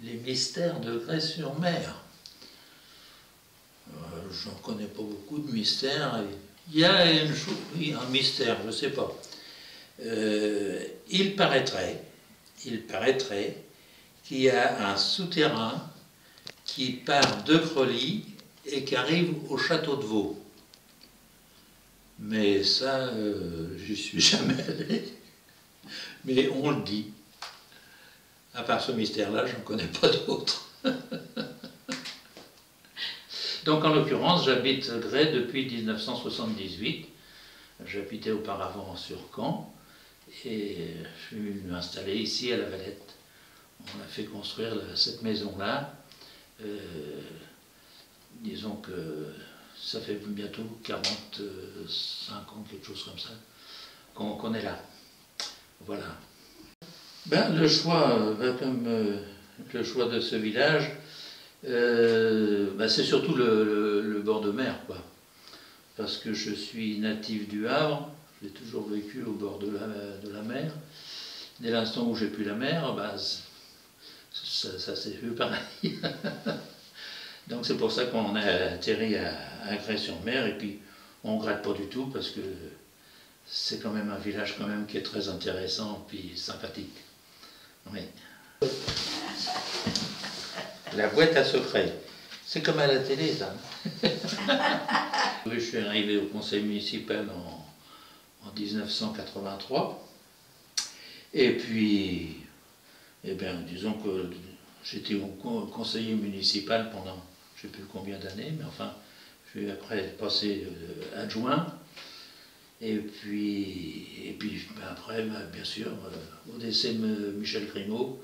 Les mystères de Grès-sur-Mer. J'en connais pas beaucoup de mystères. Il y a une chose, oui, un mystère, je ne sais pas. Il paraîtrait qu'il y a un souterrain qui part de Creully et qui arrive au château de Vaux. Mais ça, j'y suis jamais allé. Mais on le dit. À part ce mystère-là, je n'en connais pas d'autres. Donc en l'occurrence, j'habite Grès depuis 1978. J'habitais auparavant sur Caen et je suis venu m'installer ici à La Valette. On a fait construire cette maison-là. Disons que ça fait bientôt 45 ans, quelque chose comme ça, qu'on est là. Voilà. Ben, le choix, comme le choix de ce village, c'est surtout le bord de mer, quoi. Parce que je suis natif du Havre, j'ai toujours vécu au bord de la mer. Dès l'instant où j'ai plus la mer, ça s'est vu pareil. Donc c'est pour ça qu'on a atterri à Grès-sur-Mer, et puis on ne regrette pas du tout, parce que c'est quand même un village quand même qui est très intéressant, puis sympathique. Oui. La boîte à secrets. C'est comme à la télé, ça. Je suis arrivé au conseil municipal en 1983. Et puis, eh bien, disons que j'étais conseiller municipal pendant je ne sais plus combien d'années, mais enfin, je suis après passé adjoint. Et puis après, bien sûr, au décès de Michel Grimaud,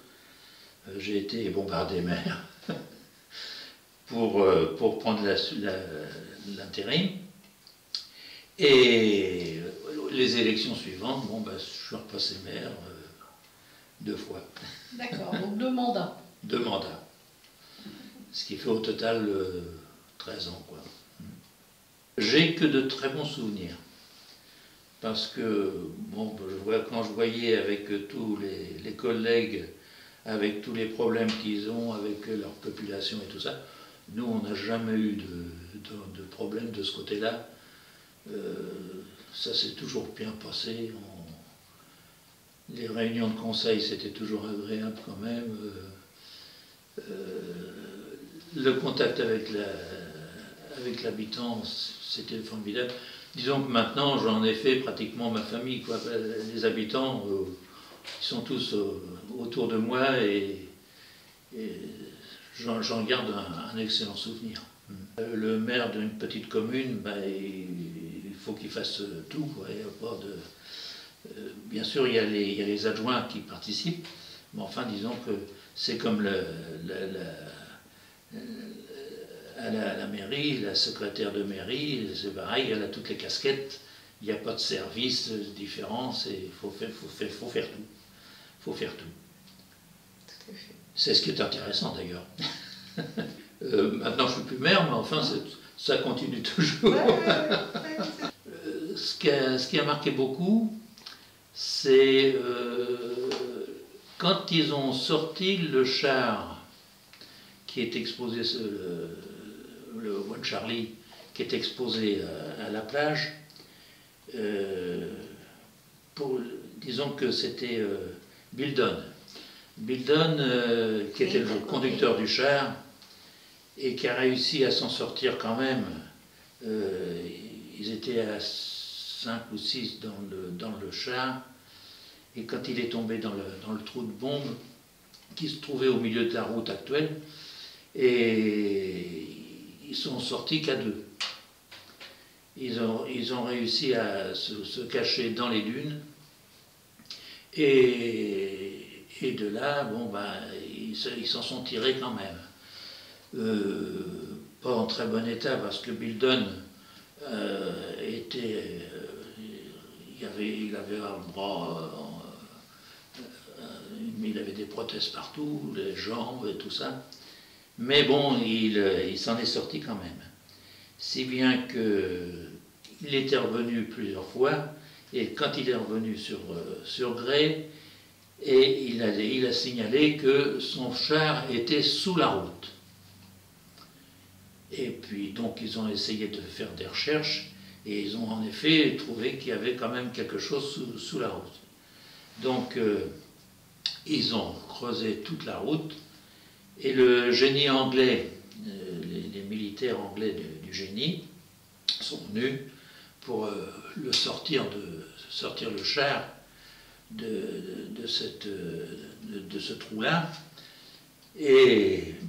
j'ai été bombardé maire pour prendre l'intérim. Et les élections suivantes, je suis repassé maire 2 fois. D'accord, donc 2 mandats. 2 mandats. Ce qui fait au total 13 ans, quoi. J'ai que de très bons souvenirs. Parce que, quand je voyais avec tous les collègues, avec tous les problèmes qu'ils ont, avec leur population et tout ça, nous, on n'a jamais eu de problème de ce côté-là. Ça s'est toujours bien passé. Les réunions de conseil, c'était toujours agréable quand même. Le contact avec l'habitant, c'était formidable. Disons que maintenant, j'en ai fait pratiquement ma famille, quoi. Les habitants, ils sont tous autour de moi et j'en garde un excellent souvenir. Le maire d'une petite commune, il faut qu'il fasse tout, quoi. Il y a pas de, bien sûr, il y a les adjoints qui participent, mais enfin, disons que c'est comme à la mairie, la secrétaire de mairie, c'est pareil, elle a toutes les casquettes, il n'y a pas de service différent, il faut faire tout. Faut faire tout. C'est ce qui est intéressant d'ailleurs. Maintenant je ne suis plus maire, mais enfin ça continue toujours. Ce qui a marqué beaucoup, c'est quand ils ont sorti le char qui est exposé, le One Charlie, qui est exposé à la plage, disons que c'était Bildon. Bildon, qui était le conducteur du char, et qui a réussi à s'en sortir quand même. Ils étaient à 5 ou 6 dans le char, et quand il est tombé dans le trou de bombe, qui se trouvait au milieu de la route actuelle, et ils sont sortis qu'à 2. Ils ont réussi à se cacher dans les dunes, et de là, ils s'en sont tirés quand même. Pas en très bon état, parce que Bildon il avait un bras, il avait des prothèses partout, les jambes et tout ça. Mais bon, il s'en est sorti quand même. Si bien qu'il était revenu plusieurs fois, et quand il est revenu sur Grès, et il a signalé que son char était sous la route. Et puis donc ils ont essayé de faire des recherches et ils ont en effet trouvé qu'il y avait quand même quelque chose sous la route. Donc ils ont creusé toute la route et le génie anglais, les militaires anglais du génie sont venus pour sortir le char de ce trou-là.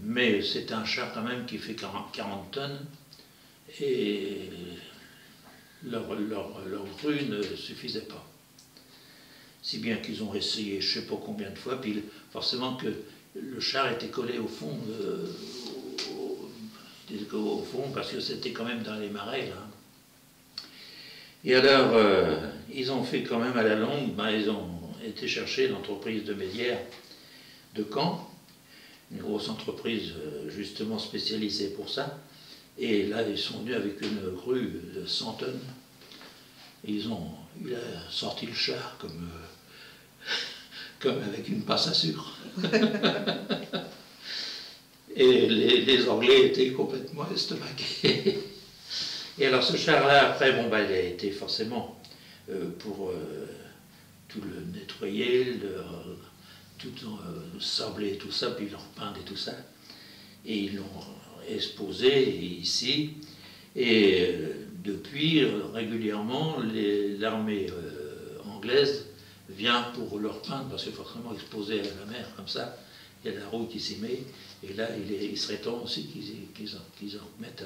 Mais c'est un char quand même qui fait 40 tonnes et leur grue ne suffisait pas. Si bien qu'ils ont essayé je ne sais pas combien de fois, puis forcément que le char était collé au fond, parce que c'était quand même dans les marais là. Et alors, ils ont fait quand même à la longue, ils ont été chercher l'entreprise de Médière de Caen, une grosse entreprise justement spécialisée pour ça. Et là, ils sont venus avec une grue de 100 tonnes. Et il a sorti le char comme avec une passe à sucre. Et les Anglais étaient complètement estomaqués. Et alors ce char-là, après, il a été forcément pour tout le nettoyer, tout sabler tout ça, puis le repeindre et tout ça. Et ils l'ont exposé ici. Et depuis, régulièrement, l'armée anglaise vient pour le repeindre, parce que forcément exposé à la mer comme ça, il y a la rouille qui s'y met. Et là, il serait temps aussi qu'ils en mettent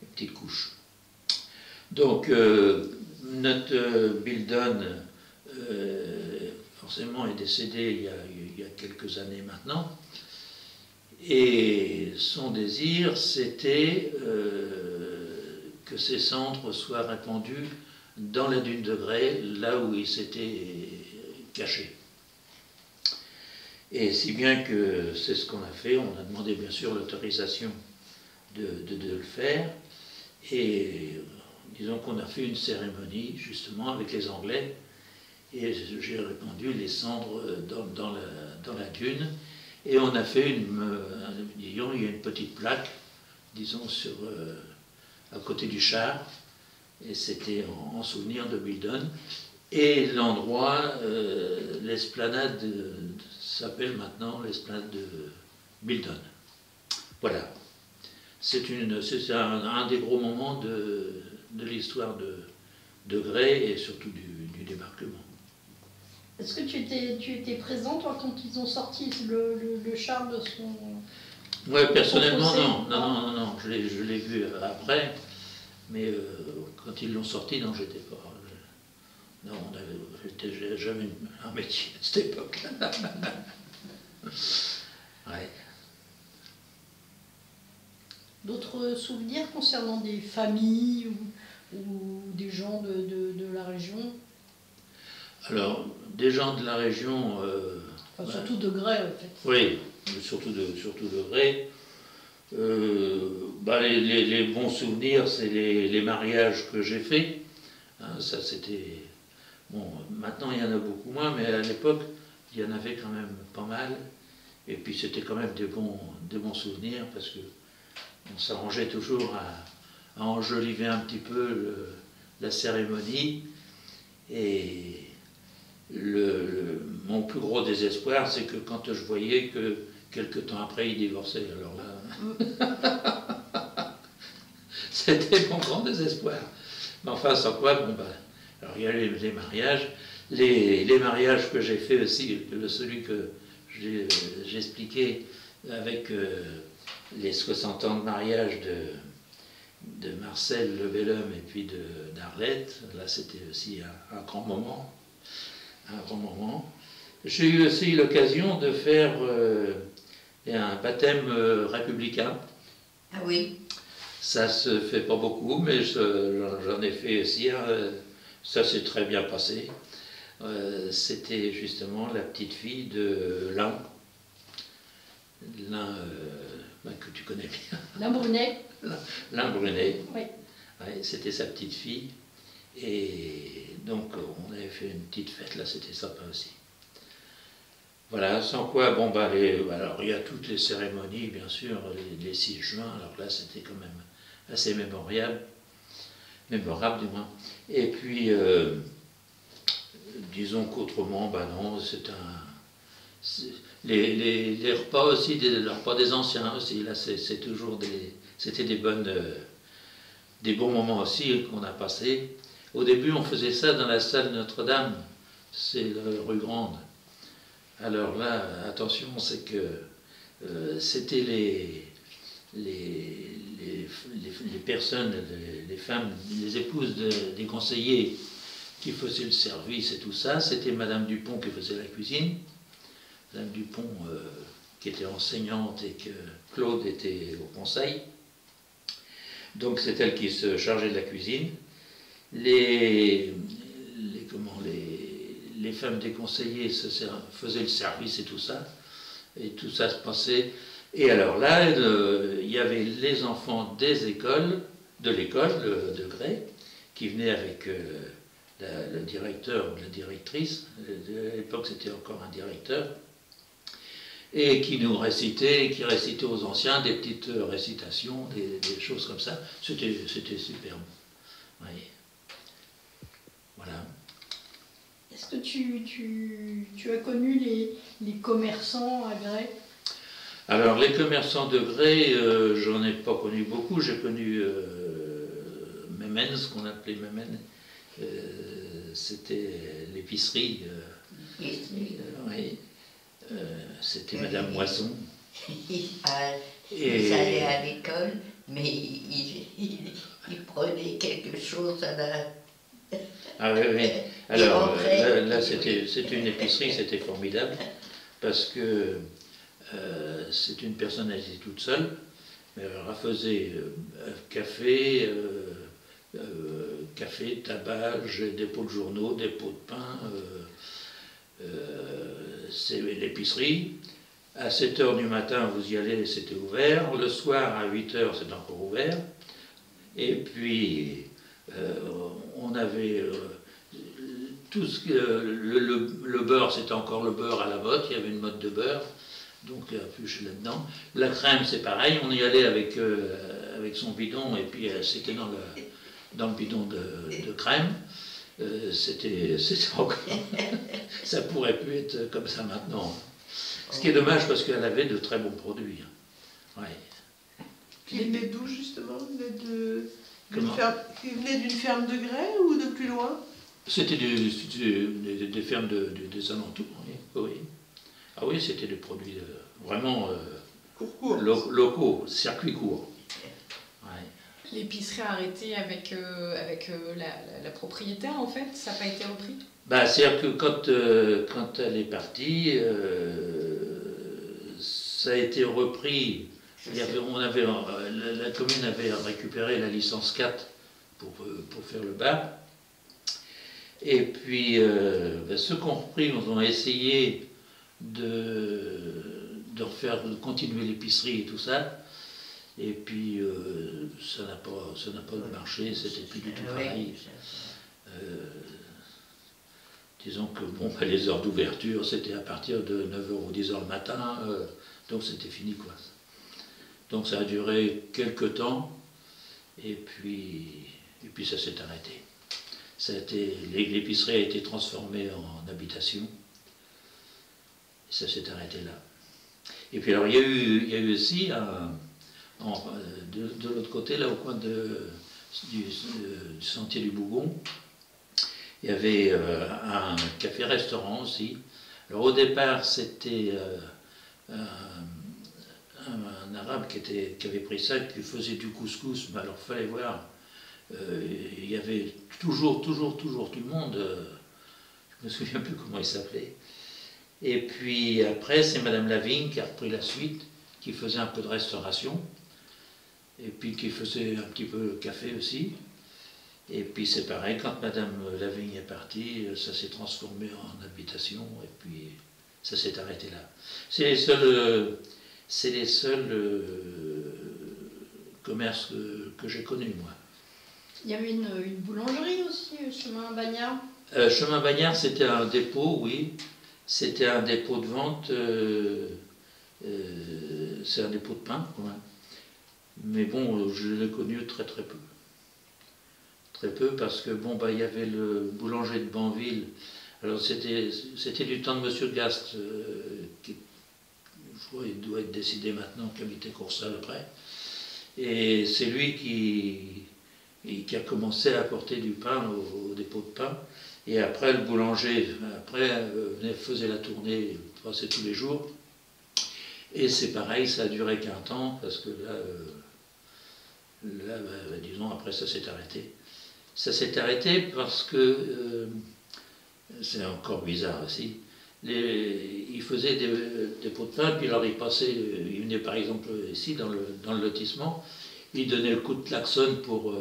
une petite couche. Donc, notre Bildon, forcément, est décédé il y a quelques années maintenant. Et son désir, c'était que ses cendres soient répandues dans la dune de Grès, là où il s'était caché. Et si bien que c'est ce qu'on a fait, on a demandé bien sûr l'autorisation de le faire. Et disons qu'on a fait une cérémonie justement avec les Anglais. Et j'ai répandu les cendres dans la dune. Et on a fait il y a une petite plaque, disons, à côté du char. Et c'était en souvenir de Bildon. Et l'endroit, l'esplanade s'appelle maintenant l'esplanade de Bildon. Voilà. C'est un des gros moments de l'histoire de Grès et surtout du débarquement. Est-ce que tu étais présent, toi, quand ils ont sorti le char de son... Oui, personnellement, non, je l'ai vu après, mais quand ils l'ont sorti, non, j'étais pas... Non, j'étais jamais un métier à cette époque. Ouais. D'autres souvenirs concernant des familles ou des gens de la région? Alors, des gens de la région... surtout de Grès, en fait. Oui, surtout de Grès. Les bons souvenirs, c'est les mariages que j'ai faits. Hein, ça, c'était... Bon, maintenant, il y en a beaucoup moins, mais à l'époque, il y en avait quand même pas mal. Et puis, c'était quand même des bons souvenirs, parce que on s'arrangeait toujours à enjoliver un petit peu la cérémonie. Et mon plus gros désespoir, c'est que quand je voyais que quelques temps après, il divorçait. Alors là, c'était mon grand désespoir. Mais enfin, sans quoi, alors il y a les mariages. Les mariages que j'ai fait aussi, celui que j'expliquais avec les 60 ans de mariage de Marcel Lebellum et puis d'Arlette, là c'était aussi un grand moment. J'ai eu aussi l'occasion de faire un baptême républicain. Ah oui. Ça se fait pas beaucoup, mais j'en ai fait aussi. Ça s'est très bien passé. C'était justement la petite fille de Lin, que tu connais bien. Lin Brunet. Lin Brunet. Oui. Ouais, c'était sa petite fille. Et donc on avait fait une petite fête, là c'était sympa aussi. Voilà, sans quoi, bon, bah, alors il y a toutes les cérémonies, bien sûr, les 6 juin, alors là c'était quand même assez mémorable du moins. Et puis, disons qu'autrement, bah non, les repas aussi, les repas des anciens aussi, là c'est toujours c'était des bons moments aussi qu'on a passés. Au début, on faisait ça dans la salle Notre-Dame, c'est la rue Grande. Alors là, attention, c'est que c'était les personnes, les femmes, les épouses des conseillers qui faisaient le service et tout ça. C'était Madame Dupont qui faisait la cuisine. Madame Dupont qui était enseignante et que Claude était au conseil. Donc c'est elle qui se chargeait de la cuisine. Les femmes des conseillers faisaient le service et tout ça se passait. Et alors là, il y avait les enfants de l'école de Grès, qui venaient avec le directeur ou la directrice, à l'époque c'était encore un directeur, et qui nous qui récitait aux anciens des petites récitations, des choses comme ça. C'était superbe. Oui. Voilà. Est-ce que tu as connu les commerçants à Grès? Alors, les commerçants de Grès, j'en ai pas connu beaucoup. J'ai connu Mémène, ce qu'on appelait Mémène. C'était l'épicerie. Oui. C'était Madame Moisson. Ils allaient à l'école, mais ils prenaient quelque chose à la... Ah oui, oui. Alors là c'était une épicerie, c'était formidable, parce que c'est une personne, elle était toute seule, mais elle faisait café, tabac, des pots de journaux, des pots de pain, c'est l'épicerie. À 7 h du matin, vous y allez, c'était ouvert. Le soir, à 8 h, c'est encore ouvert. Et puis, on avait tout ce que... Le beurre, c'était encore le beurre à la botte. Il y avait une mode de beurre, donc à pluche là-dedans. La crème, c'est pareil. On y allait avec son bidon, et puis c'était dans le bidon de crème. C'était encore... Ça pourrait plus être comme ça maintenant. Ce qui est dommage, parce qu'elle avait de très bons produits. Ouais. Qui venait d'où, justement? Qui venait d'une ferme de Grès ou de plus loin? C'était des fermes des alentours, oui. Oui. Ah oui, c'était des produits vraiment locaux, circuit court. Ouais. L'épicerie a arrêté avec la propriétaire, en fait? Ça n'a pas été repris? Bah, c'est-à-dire que quand elle est partie, ça a été repris. La commune avait récupéré la licence 4 pour faire le bar. Et puis, ceux qui ont repris, ont essayé de continuer l'épicerie et tout ça. Et puis, ça n'a pas marché, c'était plus du tout pareil. Disons que les heures d'ouverture, c'était à partir de 9 h ou 10 h le matin, donc c'était fini, quoi. Donc ça a duré quelques temps, et puis ça s'est arrêté. L'épicerie a été transformée en habitation, et ça s'est arrêté là. Et puis alors il y a eu aussi, de l'autre côté, là au coin du sentier du Bougon, il y avait un café-restaurant aussi. Alors au départ, c'était un arabe qui avait pris ça, qui faisait du couscous, mais alors il fallait voir, il y avait toujours tout le monde, je me souviens plus comment il s'appelait. Et puis après, c'est Madame Lavigne qui a repris la suite, qui faisait un peu de restauration, et puis qui faisait un petit peu de café aussi. Et puis c'est pareil, quand Madame Lavigne est partie, ça s'est transformé en habitation, et puis ça s'est arrêté là. C'est les seuls commerces que j'ai connus, moi. Il y avait une boulangerie aussi, chemin Bagnard. Chemin Bagnard, c'était un dépôt, oui. C'était un dépôt de vente, c'est un dépôt de pain, quoi. Mais bon, je l'ai connu très très peu. Très peu parce que bon, bah, il y avait le boulanger de Banville. Alors c'était du temps de Monsieur Gast, qui, je crois, il doit être décédé maintenant, qui habitait Coursal après. Et c'est lui qui a commencé à apporter du pain au dépôt de pain. Et après, le boulanger, faisait la tournée, passait tous les jours. Et c'est pareil, ça a duré qu'un temps, parce que disons, après ça s'est arrêté. Ça s'est arrêté parce que, c'est encore bizarre aussi, ils faisaient des pots de pain, puis alors ils venaient par exemple ici, dans le lotissement, ils donnaient le coup de klaxon pour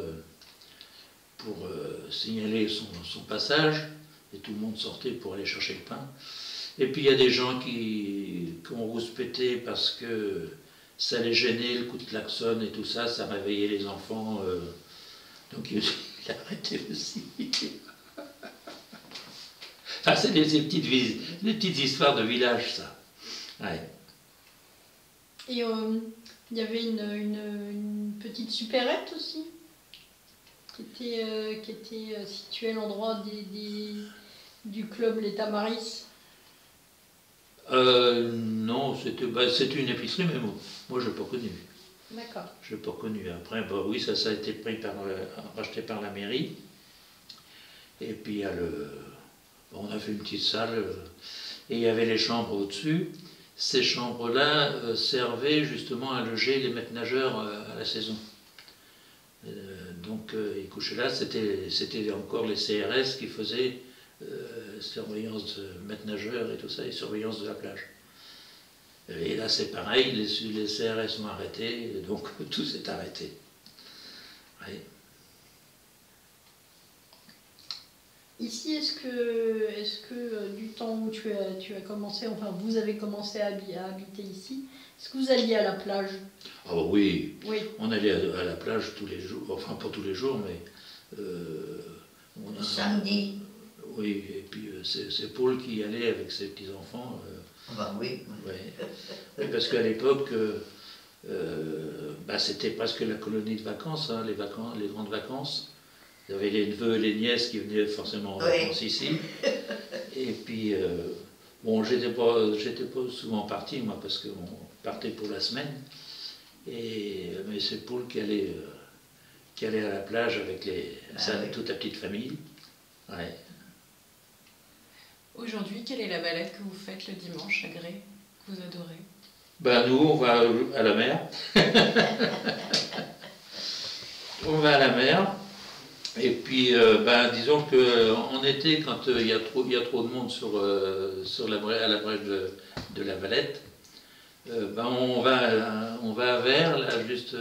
signaler son passage, et tout le monde sortait pour aller chercher le pain. Et puis il y a des gens qui ont rouspété parce que ça les gênait, le coup de klaxon et tout ça, ça réveillait les enfants, donc il a arrêté aussi. Enfin, c'est des petites histoires de village, ça. Ouais. Et il y avait une petite supérette aussi, qui était située à l'endroit du club Les Tamaris. Non, c'était une épicerie, mais moi je n'ai pas connu. D'accord. Je n'ai pas connu. Après, bah, oui, ça a été racheté par la mairie. Et puis il y a on a fait une petite salle, et il y avait les chambres au-dessus. Ces chambres-là servaient justement à loger les maîtres nageurs à la saison. Donc ils couchaient là, c'était encore les CRS qui faisaient surveillance de maîtres nageurs et tout ça, et surveillance de la plage. Et là c'est pareil, les CRS ont arrêté, donc tout s'est arrêté. Ouais. Ici, est-ce que du temps où tu as commencé, enfin vous avez commencé à habiter ici, est-ce que vous alliez à la plage? Oh oui, Oui. On allait à la plage tous les jours, enfin pas tous les jours, mais Samedi. Oui, et puis c'est Paul qui y allait avec ses petits-enfants. Bah oui. Ouais. Oui, parce qu'à l'époque, c'était presque la colonie de vacances, hein, les grandes vacances. Il y avait les neveux et les nièces qui venaient forcément en vacances ici. Et puis, bon, j'étais pas souvent parti, moi, parce qu'on partait pour la semaine. Mais c'est Paul qui allait à la plage avec toute la petite famille. Ouais. Aujourd'hui, quelle est la balade que vous faites le dimanche à Grès, que vous adorez? Ben nous, on va à la mer. On va à la mer. Et puis, disons qu'en été, quand il y a trop de monde à la brèche de la Valette, on va vers, là, juste,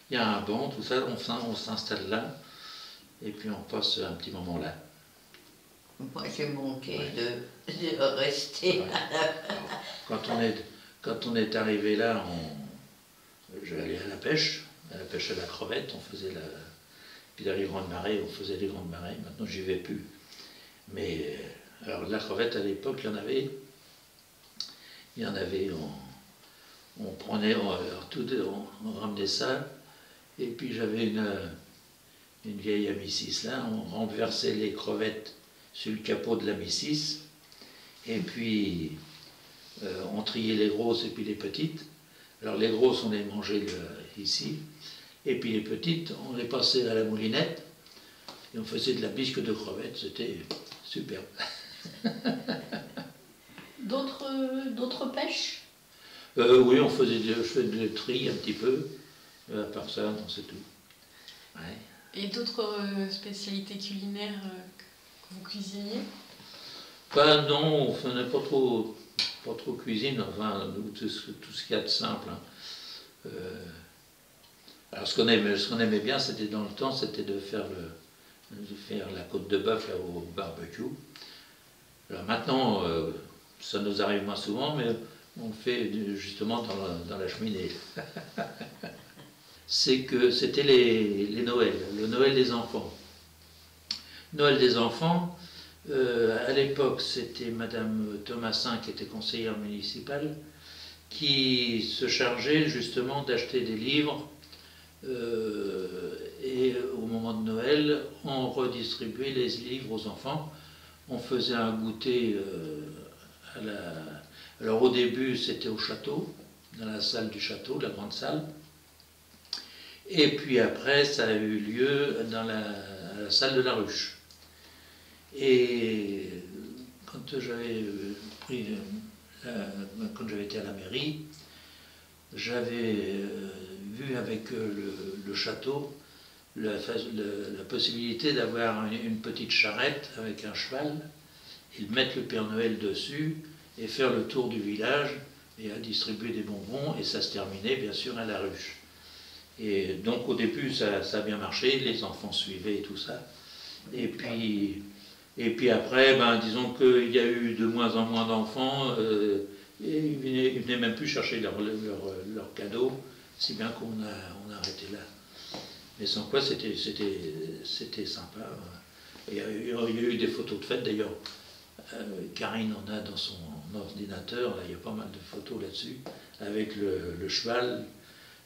il y a un banc, tout ça, on s'installe là, et puis on passe un petit moment là. Moi, j'ai manqué de rester là. Quand on est arrivé là, j'allais à la pêche à la crevette, on faisait puis dans les grandes marées, on faisait les grandes marées, maintenant j'y vais plus. Mais, alors la crevette à l'époque, il y en avait, on prenait, on ramenait ça, et puis j'avais une vieille Amicis là, on renversait les crevettes sur le capot de la Amicis, et puis on triait les grosses et puis les petites. Alors les grosses, on les mangeait ici, et puis les petites, on les passait à la moulinette, et on faisait de la bisque de crevettes, c'était superbe. D'autres pêches? Oui, je faisais de tri un petit peu, à part ça, non, c'est tout. Ouais. Et d'autres spécialités culinaires que vous cuisiniez? Non, on faisait pas trop cuisine, enfin, tout ce qu'il y a de simple. Hein. Alors ce qu'on aimait bien, c'était dans le temps, c'était de faire la côte de bœuf au barbecue. Alors maintenant, ça nous arrive moins souvent, mais on le fait justement dans la cheminée. C'est que c'était les Noëls, le Noël des enfants. Noël des enfants, À l'époque, c'était Madame Thomasin, qui était conseillère municipale, qui se chargeait justement d'acheter des livres. Et au moment de Noël, on redistribuait les livres aux enfants. On faisait un goûter à la... Alors au début, c'était au château, dans la salle du château, la grande salle. Et puis après, ça a eu lieu dans la salle de la ruche. Et quand j'avais quand j'avais été à la mairie, j'avais vu avec le château la possibilité d'avoir une petite charrette avec un cheval et de mettre le Père Noël dessus et faire le tour du village et à distribuer des bonbons, et ça se terminait bien sûr à la ruche. Et donc au début ça a bien marché, les enfants suivaient et tout ça. Et puis après, disons qu'il y a eu de moins en moins d'enfants, et ils venaient même plus chercher leurs cadeaux, si bien qu'on a arrêté là. Mais sans quoi c'était sympa. Il y a eu des photos de fête d'ailleurs. Karine en a dans son ordinateur, là, il y a pas mal de photos là-dessus, avec le cheval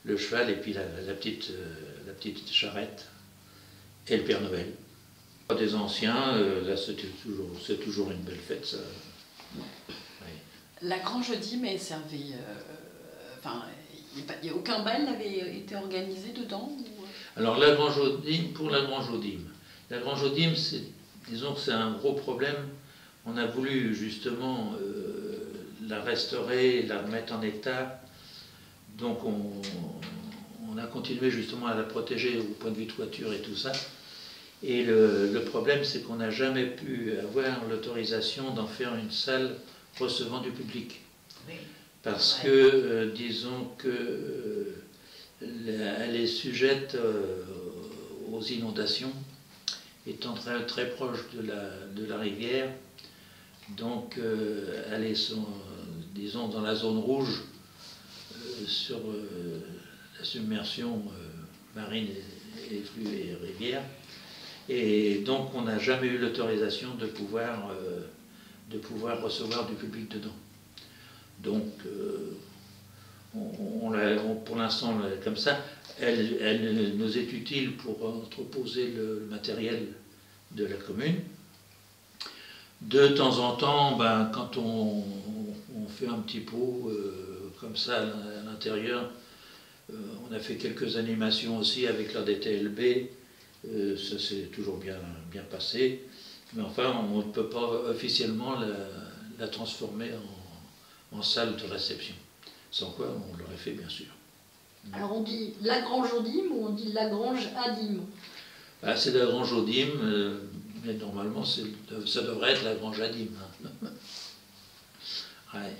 et puis la petite charrette et le Père Noël. Des anciens, là c'est toujours une belle fête, ça. Ouais. La Grange Dîme est servie. Enfin, il n'y a aucun bal n'avait été organisé dedans ou... Alors pour la Grange aux Dîmes. La Grange aux Dîmes, disons que c'est un gros problème. On a voulu justement la restaurer, la remettre en état. Donc on a continué justement à la protéger au point de vue toiture et tout ça. Et le problème, c'est qu'on n'a jamais pu avoir l'autorisation d'en faire une salle recevant du public. Oui. Parce que, disons que elle est sujette aux inondations, étant très, très proche de la rivière. Donc, elle est, disons, dans la zone rouge sur la submersion marine et flux et rivière. Et donc, on n'a jamais eu l'autorisation de pouvoir recevoir du public dedans. Donc, pour l'instant, comme ça, elle nous est utile pour entreposer le matériel de la commune. De temps en temps, quand on fait un petit pot comme ça à l'intérieur, on a fait quelques animations aussi avec la DTLB, ça s'est toujours bien passé, mais enfin on ne peut pas officiellement la transformer en salle de réception, sans quoi on l'aurait fait bien sûr. Alors on dit la Grange aux Dîmes ou on dit la Grange à Dîmes? C'est la Grange aux Dîmes, mais normalement ça devrait être la Grange à Dîmes. Ouais.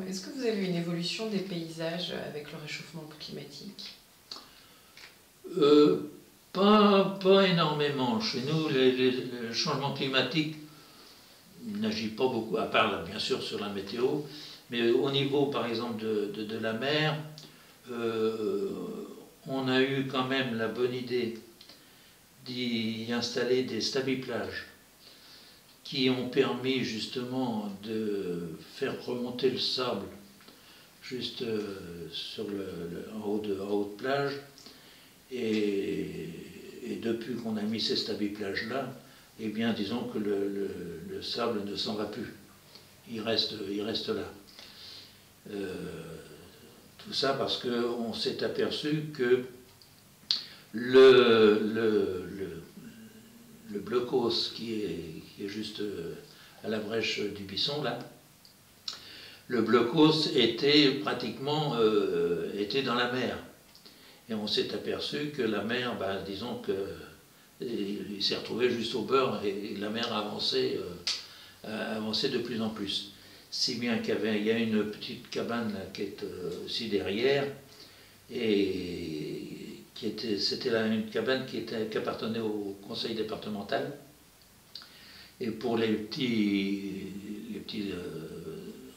Est-ce que vous avez une évolution des paysages avec le réchauffement climatique? Pas énormément. Chez nous, le changement climatique n'agit pas beaucoup, à part bien sûr sur la météo, mais au niveau par exemple de la mer, on a eu quand même la bonne idée d'y installer des stabi-plages qui ont permis justement de faire remonter le sable juste en haut de plage. Et depuis qu'on a mis ces stabi-plages-là, eh bien, disons que le sable ne s'en va plus. Il reste là. Tout ça parce qu'on s'est aperçu que le blocos qui est juste à la brèche du Bisson, là, le blocos était pratiquement était dans la mer. Et on s'est aperçu que la mer, disons qu'il s'est retrouvé juste au bord et la mer avançait de plus en plus. Si bien qu'il y a une petite cabane là, qui est aussi derrière, et c'était une cabane qui appartenait au conseil départemental. Et pour les petits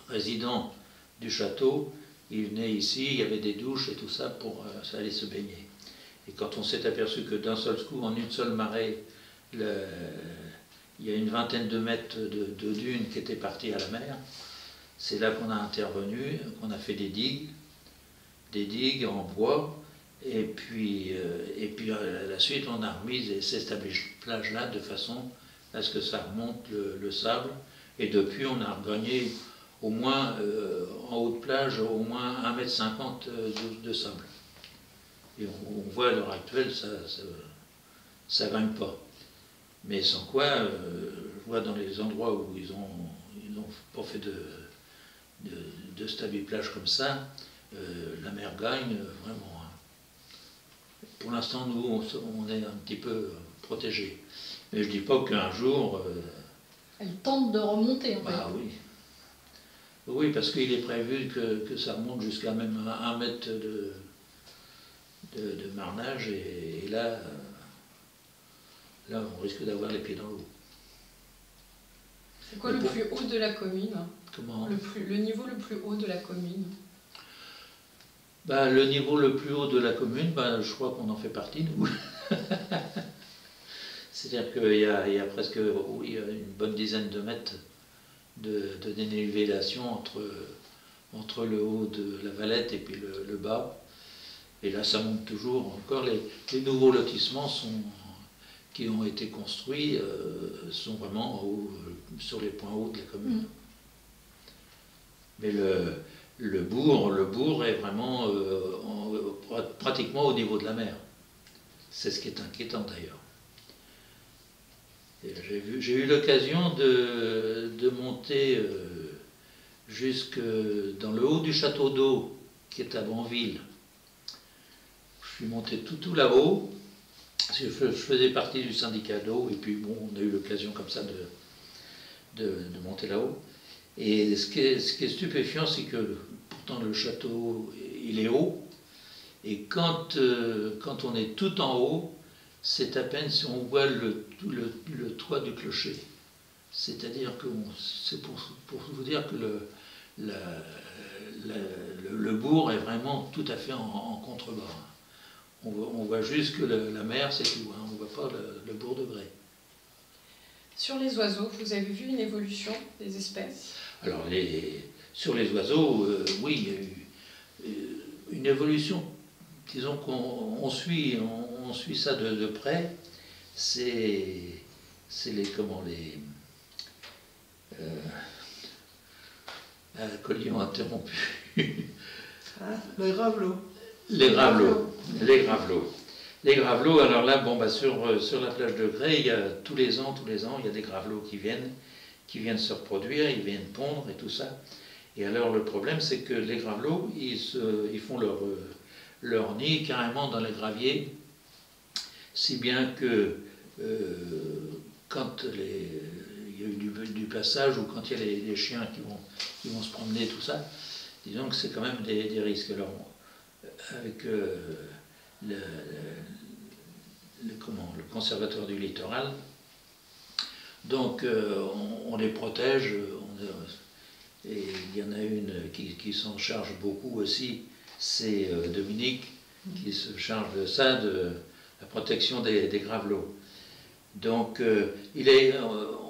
résidents du château, ils venaient ici, il y avait des douches et tout ça pour aller se baigner. Et quand on s'est aperçu que d'un seul coup, en une seule marée, il y a une vingtaine de mètres de dunes qui étaient parties à la mer. C'est là qu'on a intervenu, qu'on a fait des digues en bois, et puis à la suite on a remis ces stabilages-là de façon à ce que ça remonte le sable, et depuis on a regagné au moins, en haut de plage, au moins 1,50 m de sable. Et on voit à l'heure actuelle, ça ne gagne pas. Mais sans quoi, je vois dans les endroits où ils ont pas fait de stabi-plage comme ça, la mer gagne vraiment. Pour l'instant, nous, on est un petit peu protégés. Mais je ne dis pas qu'un jour... Elle tente de remonter, en fait. Ah oui. Oui, parce qu'il est prévu que ça remonte jusqu'à même 1 mètre de marnage, et là, on risque d'avoir les pieds dans l'eau. C'est quoi le plus haut de la commune? Comment? Le niveau le plus haut de la commune? Ben, le niveau le plus haut de la commune, ben, je crois qu'on en fait partie, nous. C'est-à-dire qu'il y a presque une bonne dizaine de mètres de dénivellation entre le haut de la Valette et puis le bas. Et là, ça monte toujours. Encore, les nouveaux lotissements qui ont été construits sont vraiment en haut, sur les points hauts de la commune. Mais le bourg est vraiment pratiquement au niveau de la mer. C'est ce qui est inquiétant d'ailleurs. J'ai eu l'occasion de monter jusque dans le haut du château d'eau qui est à Banville. Je suis monté tout là-haut, parce que je faisais partie du syndicat d'eau, et puis bon, on a eu l'occasion comme ça de monter là-haut. Et ce qui est stupéfiant, c'est que pourtant le château, il est haut, et quand on est tout en haut, c'est à peine si on voit le toit du clocher. C'est-à-dire que c'est pour vous dire que le bourg est vraiment tout à fait en contrebas. On voit juste que la mer, c'est tout. On ne voit pas le bourg de Grès. Sur les oiseaux, vous avez vu une évolution des espèces? Alors, sur les oiseaux, oui, il y a eu une évolution. Disons qu'on suit ça de près. C'est collier interrompu. Les gravelots. Les gravelots. Les gravelots, alors là, bon, sur la plage de Grès, il y a tous les ans, il y a des gravelots qui viennent se reproduire, ils viennent pondre et tout ça. Et alors le problème, c'est que les gravelots, ils font leur nid carrément dans les graviers, si bien que quand il y a eu du passage, ou quand il y a les chiens qui vont se promener, tout ça, disons que c'est quand même des risques. Alors, avec le conservatoire du littoral, donc on les protège, et il y en a une qui s'en charge beaucoup aussi, c'est Dominique, qui se charge de ça, de la protection des gravelots. Donc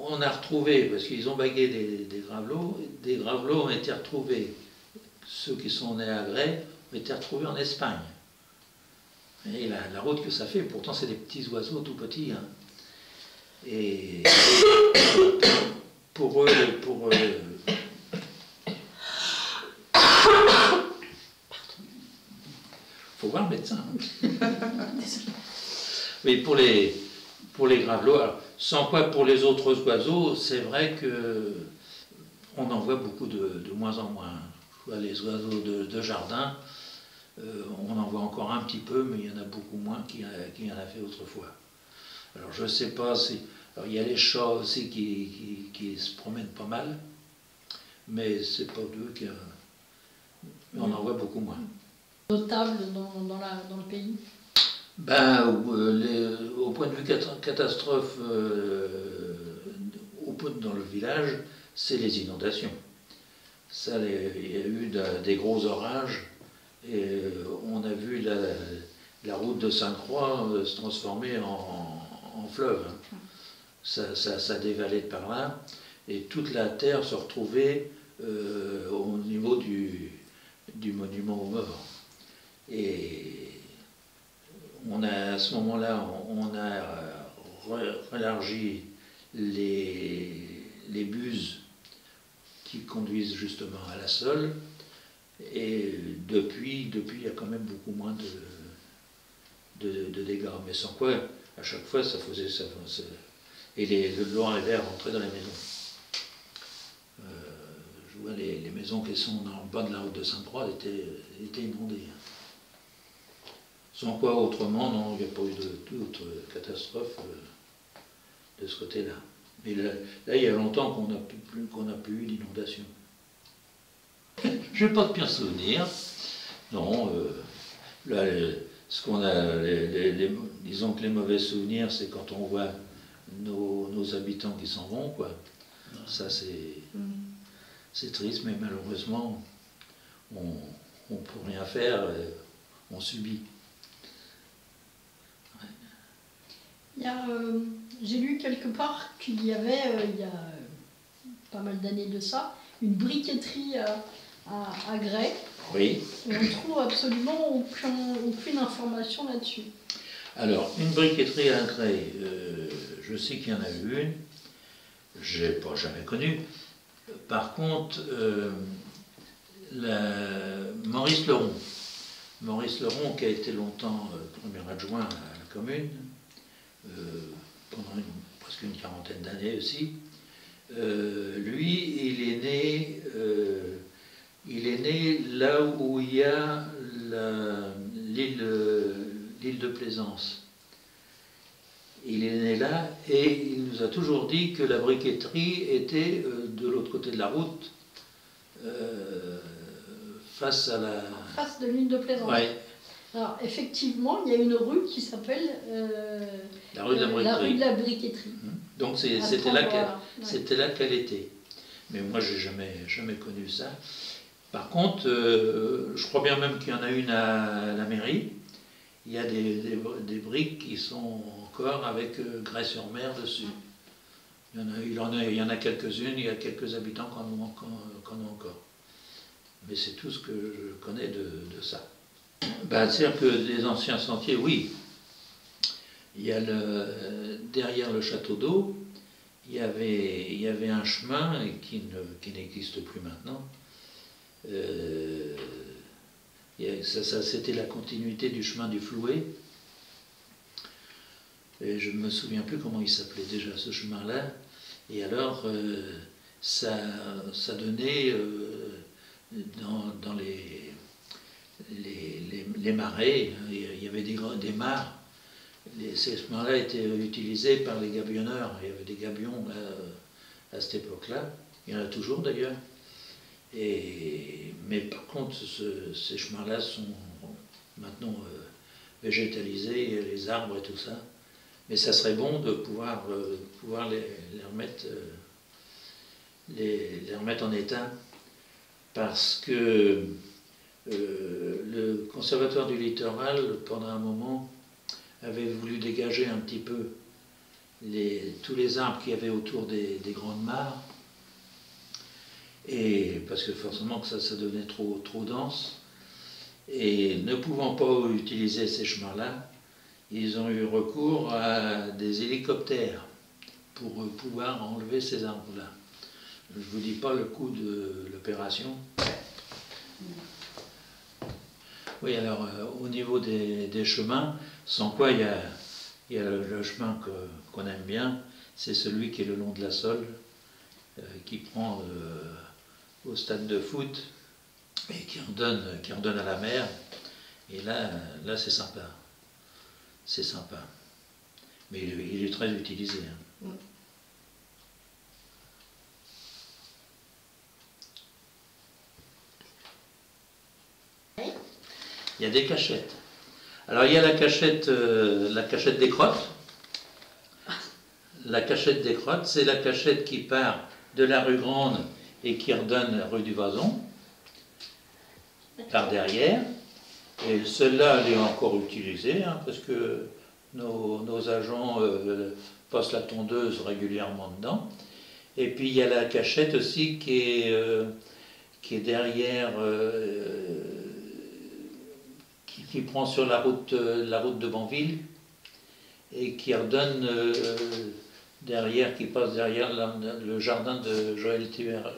on a retrouvé, parce qu'ils ont bagué des gravelots ont été retrouvés. Ceux qui sont nés à Grès ont été retrouvés en Espagne. Et la route que ça fait, pourtant c'est des petits oiseaux tout petits. Hein. Et pour eux, faut voir le médecin. Mais pour les gravelots, alors, sans quoi pour les autres oiseaux, c'est vrai que on en voit beaucoup de moins en moins. Les oiseaux de jardin, on en voit encore un petit peu, mais il y en a beaucoup moins qu'il y en a fait autrefois. Alors je ne sais pas si... Alors il y a les chats aussi qui se promènent pas mal, mais c'est pas d'eux mais on en voit beaucoup moins. Notable dans le pays? Ben, au point de vue catastrophe, dans le village, c'est les inondations. Ça, il y a eu des gros orages, et on a vu la route de Sainte-Croix se transformer en fleuve. Hein. ça dévalait par là, et toute la terre se retrouvait au niveau du monument aux morts. Et à ce moment-là, on a élargi les buses qui conduisent justement à la Sole, et depuis il y a quand même beaucoup moins de dégâts. Mais sans quoi, à chaque fois, ça faisait ça. Et l'eau arrivait à rentrer dans les maisons. Je vois les maisons qui sont en bas de la route de Sainte-Croix étaient inondées. Sans quoi, autrement, non, il n'y a pas eu d'autres catastrophes de ce côté-là. Mais là, il y a longtemps qu'on n'a plus eu d'inondation. Je n'ai pas de pire souvenir. Non, là, ce qu'on a, disons que les mauvais souvenirs, c'est quand on voit nos habitants qui s'en vont, quoi. Ça, c'est triste, mais malheureusement, on ne peut rien faire, on subit. J'ai lu quelque part qu'il y avait, il y a pas mal d'années de ça, une briqueterie à Grès. Oui. Et on ne trouve absolument aucune information là-dessus. Alors, une briqueterie à Grès, je sais qu'il y en a eu une, je n'ai pas jamais connue. Par contre, Maurice Leron, qui a été longtemps premier adjoint à la commune, pendant presque une quarantaine d'années aussi, lui, il est né là où il y a l'île de Plaisance. Il est né là et il nous a toujours dit que la briqueterie était de l'autre côté de la route, face à la... Face de l'île de Plaisance. Ouais. Alors, effectivement, il y a une rue qui s'appelle la rue de la Briqueterie. Donc c'était là qu'elle était. Mais moi, j'ai jamais connu ça. Par contre, je crois bien même qu'il y en a une à la mairie. Il y a des briques qui sont encore avec Grès-sur-Mer dessus. Il y en a quelques-unes, il y a quelques habitants qui en ont encore. Mais c'est tout ce que je connais de ça. C'est-à-dire que des anciens sentiers, oui. Il y a derrière le château d'eau, il y avait un chemin qui n'existe plus maintenant. Ça, c'était la continuité du chemin du Flouet. Et je ne me souviens plus comment il s'appelait déjà ce chemin-là. Et alors, ça donnait dans les marais, il y avait des mares. Ces chemins-là étaient utilisés par les gabionneurs. Il y avait des gabions là, à cette époque-là. Il y en a toujours d'ailleurs. Mais par contre, ces chemins-là sont maintenant végétalisés, les arbres et tout ça. Mais ça serait bon de pouvoir les remettre en état, parce que le Conservatoire du littoral, pendant un moment, avait voulu dégager un petit peu tous les arbres qu'il y avait autour des grandes mares, et parce que forcément que ça devenait trop dense, et ne pouvant pas utiliser ces chemins-là, ils ont eu recours à des hélicoptères pour pouvoir enlever ces arbres-là. Je ne vous dis pas le coût de l'opération. Oui, alors au niveau des chemins, sans quoi il y a le chemin qu'on aime bien, c'est celui qui est le long de la Sole, qui prend au stade de foot et qui redonne à la mer. Et là c'est sympa. C'est sympa. Mais il est très utilisé. Hein. Il y a des cachettes. Alors il y a la cachette des Crottes. La cachette des Crottes, c'est la cachette qui part de la rue Grande et qui redonne la rue du Vazon, par derrière. Et celle-là, elle est encore utilisée, hein, parce que nos agents passent la tondeuse régulièrement dedans. Et puis il y a la cachette aussi qui est derrière, qui prend sur la route de Banville et qui redonne derrière, qui passe derrière le jardin de Joël Thiberge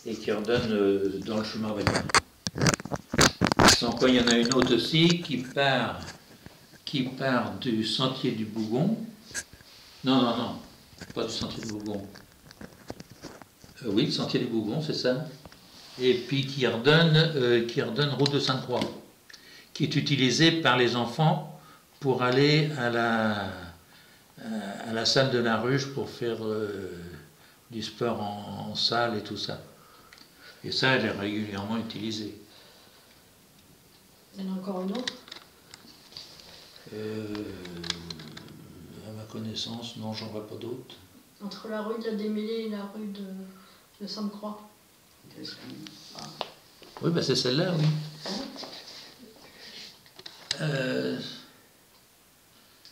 et qui redonne dans le chemin Vaillant. Sans quoi il y en a une autre aussi qui part du sentier du Bougon. Non, pas du sentier du Bougon. Oui, le sentier du Bougon, c'est ça. Et puis qui redonne route de Sainte-Croix, qui est utilisée par les enfants pour aller à la salle de la Ruche pour faire du sport en salle et tout ça. Et ça, elle est régulièrement utilisée. Il y en a encore une autre? À ma connaissance, non, j'en vois pas d'autres. Entre la rue de la Démêlée et la rue de Sainte-Croix. Oui, ben c'est celle-là, oui.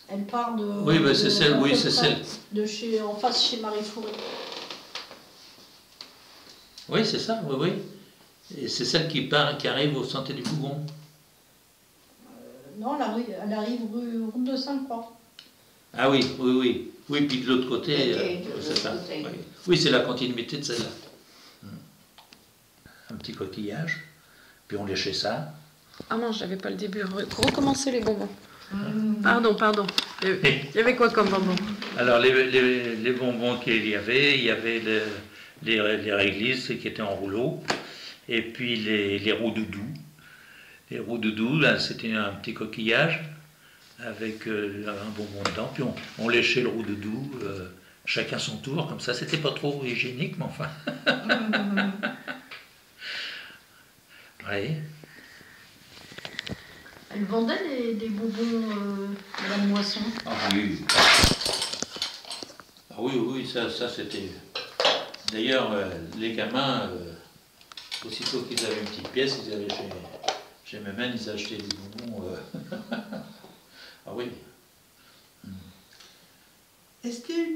Elle part de... Oui, ben c'est celle, oui, c'est celle. En face chez Marie Foury. Oui, c'est ça, oui, oui. Et c'est celle qui arrive au sentier du Bougon. Non, elle arrive route de Sainte-Croix. Ah oui, oui, oui. Oui, puis de l'autre côté, c'est ça. Oui, oui, c'est la continuité de celle-là. Un petit coquillage, puis on léchait ça. Ah non, j'avais pas le début. Recommencer les bonbons. Pardon. Il y avait quoi comme bonbons? Alors, les bonbons qu'il y avait les réglisses qui étaient en rouleau, et puis les roux doudous. Les roux doudous, là, c'était un petit coquillage avec un bonbon dedans, puis on léchait le roux doudou, chacun son tour, comme ça. C'était pas trop hygiénique, mais enfin. Oui. Elle vendait des bonbons Madame Moisson. Ah oui. Ah oui, ça c'était... D'ailleurs, les gamins, aussitôt qu'ils avaient une petite pièce, ils allaient chez Mémène, ils achetaient des bonbons. Ah oui. Est-ce qu'il y a eu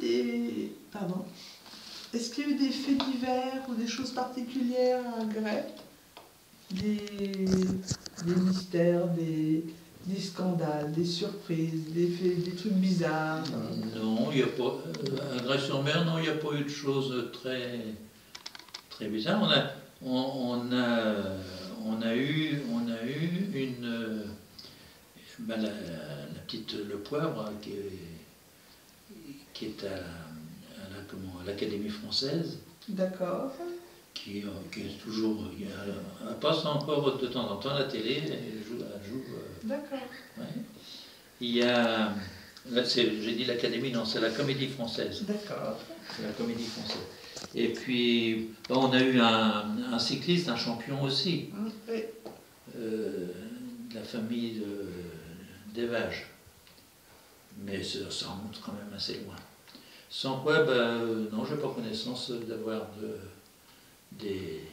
Est-ce qu'il y a eu des faits divers ou des choses particulières à Grès? Des mystères, des scandales, des surprises, des faits, des trucs bizarres? Non, il n'y a pas... à Grès-sur-Mer, non, il n'y a pas eu de choses très, très bizarres. On a eu une... la petite... Le poivre, qui est à l'Académie française. D'accord. Qui est toujours... Elle passe encore de temps en temps à la télé, elle joue D'accord. ouais. Il y a... Là, j'ai dit l'Académie, non, c'est la Comédie Française. D'accord. C'est la Comédie Française. Et puis, on a eu un cycliste, un champion aussi, Oui. de la famille d'Évage. Mais ça remonte quand même assez loin. Sans quoi, non, je n'ai pas connaissance d'avoir des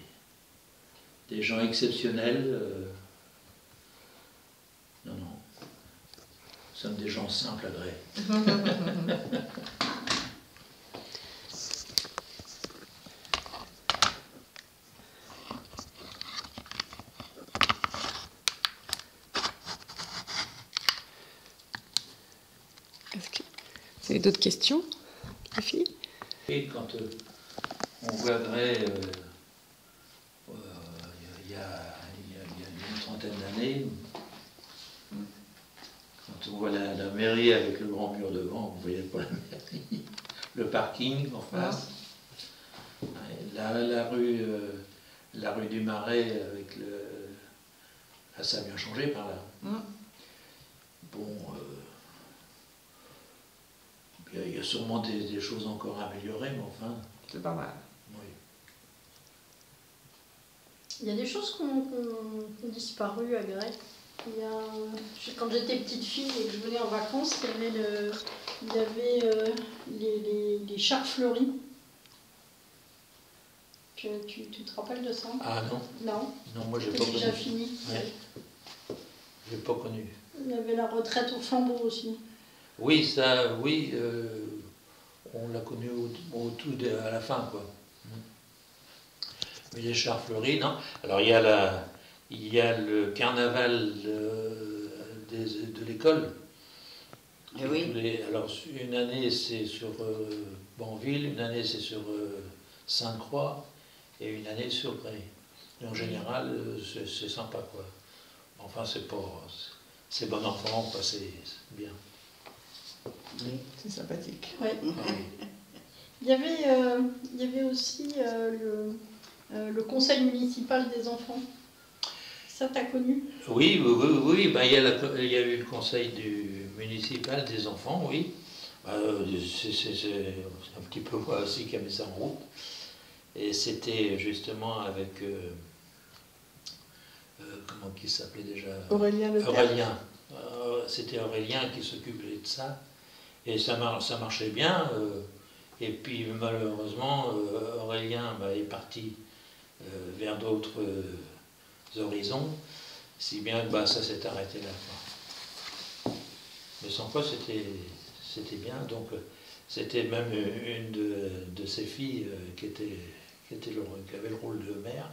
gens exceptionnels. Non. Nous sommes des gens simples à Grès. Est-ce que vous avez d'autres questions, les filles? Et quand on voit Grès, il y a une trentaine d'années, quand on voit la mairie avec le grand mur devant, vous ne voyez pas la mairie, le parking en face, la rue du Marais avec le... Ah, ça a bien changé par là. Bon, il y a sûrement des choses encore à améliorer, mais enfin... C'est pas mal. Oui. Il y a des choses qui ont disparu à Grès. Quand j'étais petite fille et que je venais en vacances, il y avait les chars fleuris. Tu te rappelles de ça? Ah non. Non. Non, moi j'ai pas C'était connu. déjà fini. Ouais. J'ai pas connu. Il y avait la retraite au flambeau aussi. Oui, ça, oui, on l'a connu à la fin, quoi. Mais les chars fleuris, non. Alors il y a le carnaval de l'école. Eh oui. Alors une année c'est sur Banville, une année c'est sur Sainte-Croix et une année sur Bray. Et en général, c'est sympa, quoi. Enfin, c'est bon enfant, quoi, c'est bien. Oui. C'est sympathique. Ouais. Oui. Il y avait aussi le conseil municipal des enfants. Ça, t'as connu? Oui, ben, il y a eu le conseil municipal des enfants, oui. C'est un petit peu moi aussi qui a mis ça en route. Et c'était justement avec, comment il s'appelait déjà? Aurélien Le Tertre. Aurélien. C'était Aurélien qui s'occupait de ça. Et ça marchait bien. Et puis malheureusement, Aurélien est parti vers d'autres horizons, si bien que ça s'est arrêté là, quoi. Mais sans quoi c'était bien. Donc c'était même une de ses filles qui avait le rôle de mère.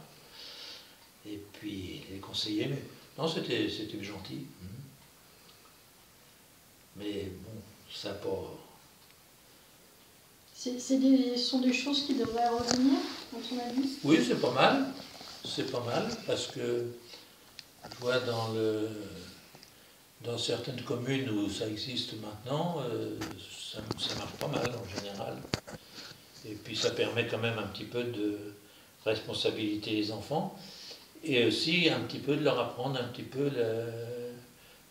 Et puis les conseillers, mais non, c'était gentil. Mais bon, ça n'a pas. Ce sont des choses qui devraient revenir, à ton avis? Oui, c'est pas mal. C'est pas mal parce que je vois dans certaines communes où ça existe maintenant, ça marche pas mal en général. Et puis ça permet quand même un petit peu de responsabilité des enfants et aussi un petit peu de leur apprendre un petit peu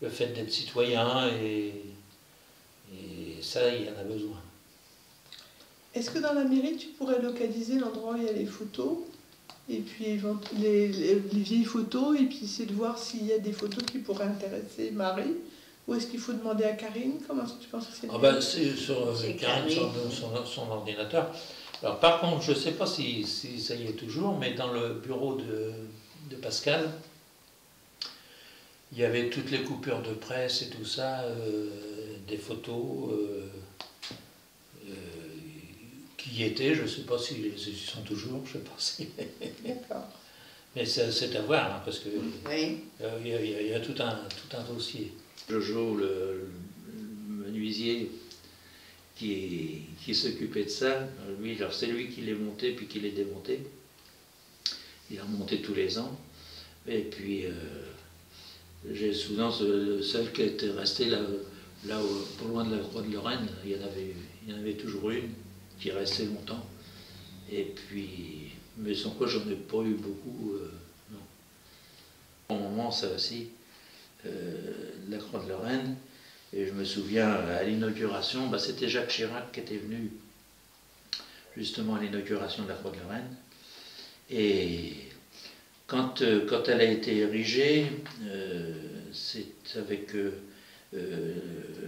le fait d'être citoyen et ça, il y en a besoin. Est-ce que dans la mairie, tu pourrais localiser l'endroit où il y a les photos, et puis les vieilles photos, et puis essayer de voir s'il y a des photos qui pourraient intéresser Marie? Ou est-ce qu'il faut demander à Karine? Comment est-ce que tu penses que c'est? C'est sur son ordinateur. Alors par contre, je ne sais pas si ça y est toujours, mais dans le bureau de Pascal, il y avait toutes les coupures de presse et tout ça, des photos qui y étaient, je ne sais pas s'ils sont toujours, je ne sais pas si. D'accord. Mais c'est à voir, hein, parce que Oui. il y a tout un dossier. Jojo, le menuisier qui s'occupait de ça, lui, alors c'est lui qui les montait puis qui les démontait. Il a remonté tous les ans. Et puis j'ai souvenir celle qui était restée là pas loin de la Croix de Lorraine, il y en avait toujours une qui restait longtemps. Et puis, mais sans quoi j'en ai pas eu beaucoup, non. Au moment, ça aussi, la Croix de Lorraine, et je me souviens à l'inauguration, c'était Jacques Chirac qui était venu justement à l'inauguration de la Croix de Lorraine. Et quand elle a été érigée, c'est avec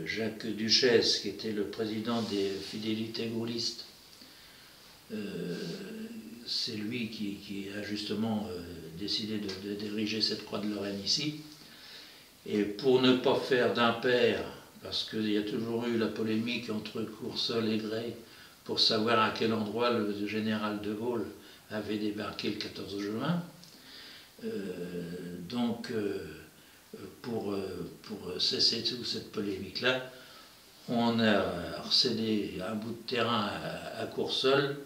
Jacques Duchesne, qui était le président des fidélités gaullistes. C'est lui qui a justement décidé d'ériger cette croix de Lorraine ici. Et pour ne pas faire d'impair, parce qu'il y a toujours eu la polémique entre Coursol et Gray pour savoir à quel endroit le général de Gaulle avait débarqué le 14 juin, pour cesser toute cette polémique-là, on a cédé un bout de terrain à Coursol,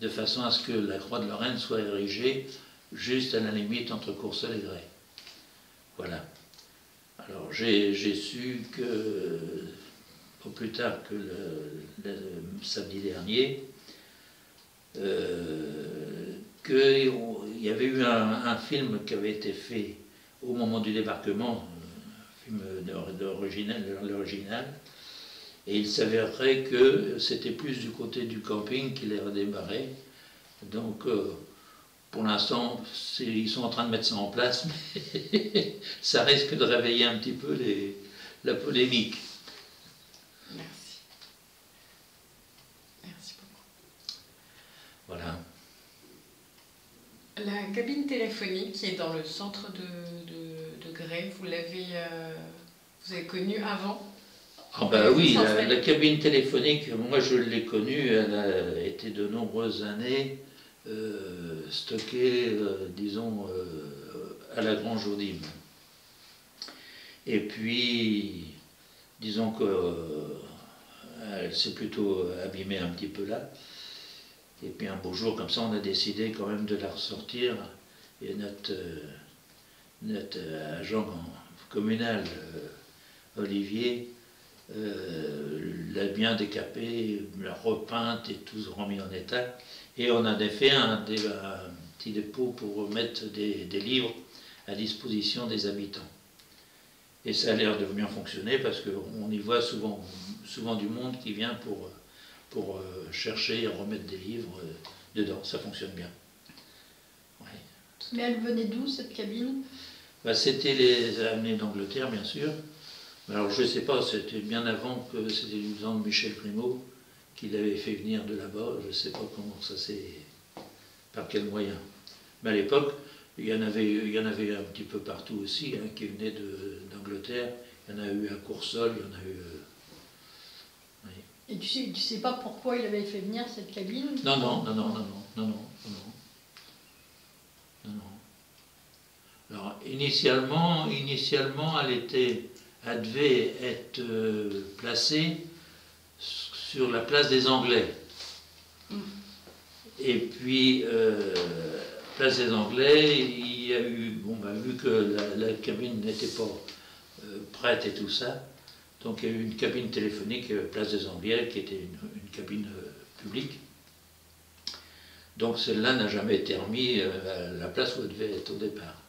de façon à ce que la croix de Lorraine soit érigée juste à la limite entre Coursol et Gray. Voilà. Alors j'ai su que, pas plus tard que le samedi dernier, qu'il y avait eu un film qui avait été fait au moment du débarquement, un film l'original, et il s'avérerait que c'était plus du côté du camping qu'il est redémarré. Donc, pour l'instant, ils sont en train de mettre ça en place, mais ça risque de réveiller un petit peu la polémique. Merci. Merci beaucoup. Voilà. La cabine téléphonique qui est dans le centre de Gray, vous l'avez Vous avez connu avant? Ah ben oui, Sans fait. la cabine téléphonique, moi je l'ai connue, elle a été de nombreuses années stockée, disons, à la Grange Audim. Et puis, disons que elle s'est plutôt abîmée un petit peu là. Et puis un beau jour, comme ça, on a décidé quand même de la ressortir. Et notre agent communal, Olivier, l'a bien décapée, l'a repeinte et tout remis en état. Et on avait fait un petit dépôt pour mettre des livres à disposition des habitants. Et ça a l'air de bien fonctionner parce qu'on y voit souvent du monde qui vient pour chercher et remettre des livres dedans. Ça fonctionne bien. Ouais. Mais elle venait d'où cette cabine? Bah, c'était les amenés d'Angleterre, bien sûr. Alors je ne sais pas, c'était bien avant que c'était du temps de Michel Grimaud qui l'avait fait venir de là-bas. Je ne sais pas comment ça s'est... par quel moyen. Mais à l'époque, il y en avait un petit peu partout aussi, hein, qui venaient d'Angleterre. Il y en a eu à Coursol, il y en a eu... oui. Et tu sais pas pourquoi il avait fait venir cette cabine? Non. Alors, initialement, elle devait être placée sur la place des Anglais. Et puis, place des Anglais, il y a eu, vu que la cabine n'était pas prête et tout ça, donc il y a eu une cabine téléphonique place des Anglais qui était une cabine publique. Donc celle-là n'a jamais été remise à la place où elle devait être au départ.